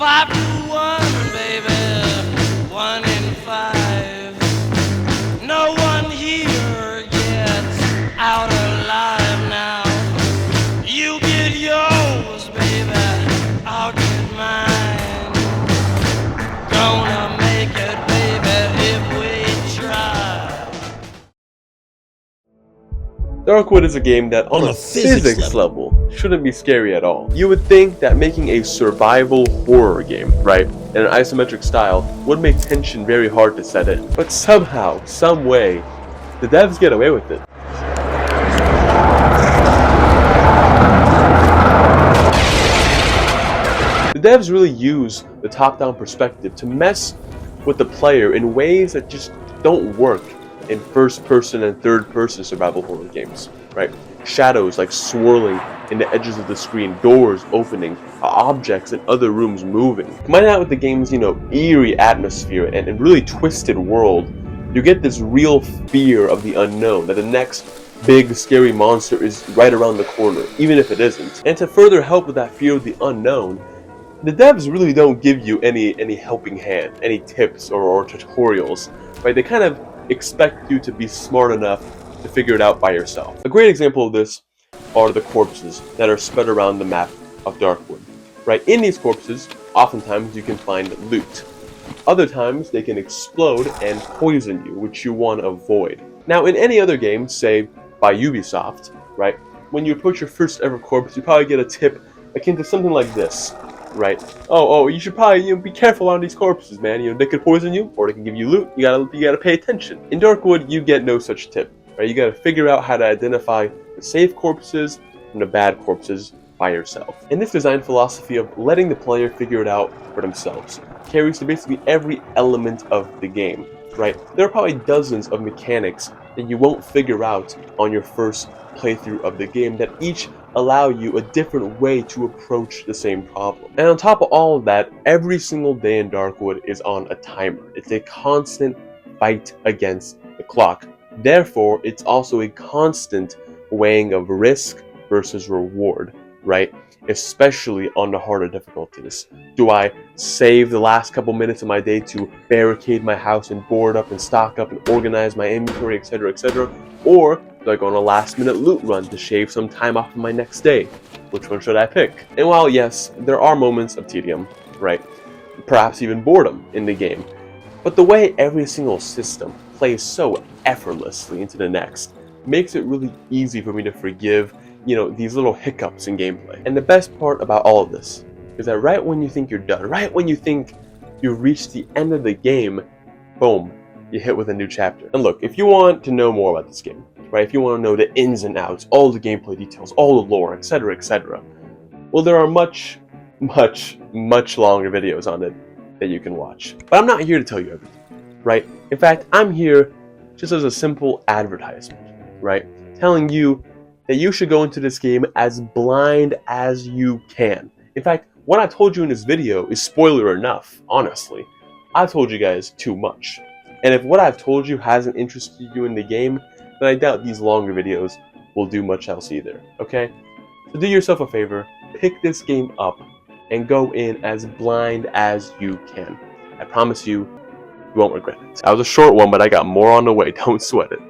5-1, baby, 1 in 5. No one here gets out alive now. You get yours, baby, I'll get mine. Gonna make it, baby, if we try. Darkwood is a game that, on a physics level, shouldn't be scary at all. You would think that making a survival horror game, right, in an isometric style, would make tension very hard to set in. But somehow, some way, the devs get away with it. The devs really use the top-down perspective to mess with the player in ways that just don't work in first-person and third-person survival horror games, right? Shadows like swirling in the edges of the screen, doors opening, objects in other rooms moving. Combine that with the game's, eerie atmosphere and really twisted world, you get this real fear of the unknown, that the next big scary monster is right around the corner, even if it isn't. And to further help with that fear of the unknown, the devs really don't give you any helping hand, any tips or tutorials, right? They kind of expect you to be smart enough to figure it out by yourself. A great example of this are the corpses that are spread around the map of Darkwood, right? In these corpses, oftentimes you can find loot. Other times they can explode and poison you, which you want to avoid. Now in any other game, say by Ubisoft, right? When you approach your first ever corpse, you probably get a tip akin to something like this. Right? Oh, you should probably be careful on these corpses, man. They could poison you, or they can give you loot. You gotta pay attention. In Darkwood, you get no such tip. Right? You gotta figure out how to identify the safe corpses from the bad corpses by yourself. And this design philosophy of letting the player figure it out for themselves carries to basically every element of the game. Right? There are probably dozens of mechanics that you won't figure out on your first playthrough of the game that each allow you a different way to approach the same problem. And on top of all of that, every single day in Darkwood is on a timer. It's a constant fight against the clock. Therefore, it's also a constant weighing of risk versus reward, right? Especially on the harder difficulties. Do I save the last couple minutes of my day to barricade my house and board up and stock up and organize my inventory, etc., etc., or do I go on a last-minute loot run to shave some time off of my next day? Which one should I pick? And while yes, there are moments of tedium, right, perhaps even boredom in the game, but the way every single system plays so effortlessly into the next makes it really easy for me to forgive, these little hiccups in gameplay. And the best part about all of this is that right when you think you're done, right when you think you've reached the end of the game, boom, you hit with a new chapter. And look, if you want to know more about this game, right, if you want to know the ins and outs, all the gameplay details, all the lore, etc., etc., well, there are much longer videos on it that you can watch. But I'm not here to tell you everything, right? In fact, I'm here just as a simple advertisement, right? Telling you that you should go into this game as blind as you can. In fact, what I told you in this video is spoiler enough, honestly. I told you guys too much. And if what I've told you hasn't interested you in the game, then I doubt these longer videos will do much else either, okay? So do yourself a favor, pick this game up, and go in as blind as you can. I promise you, you won't regret it. That was a short one, but I got more on the way, don't sweat it.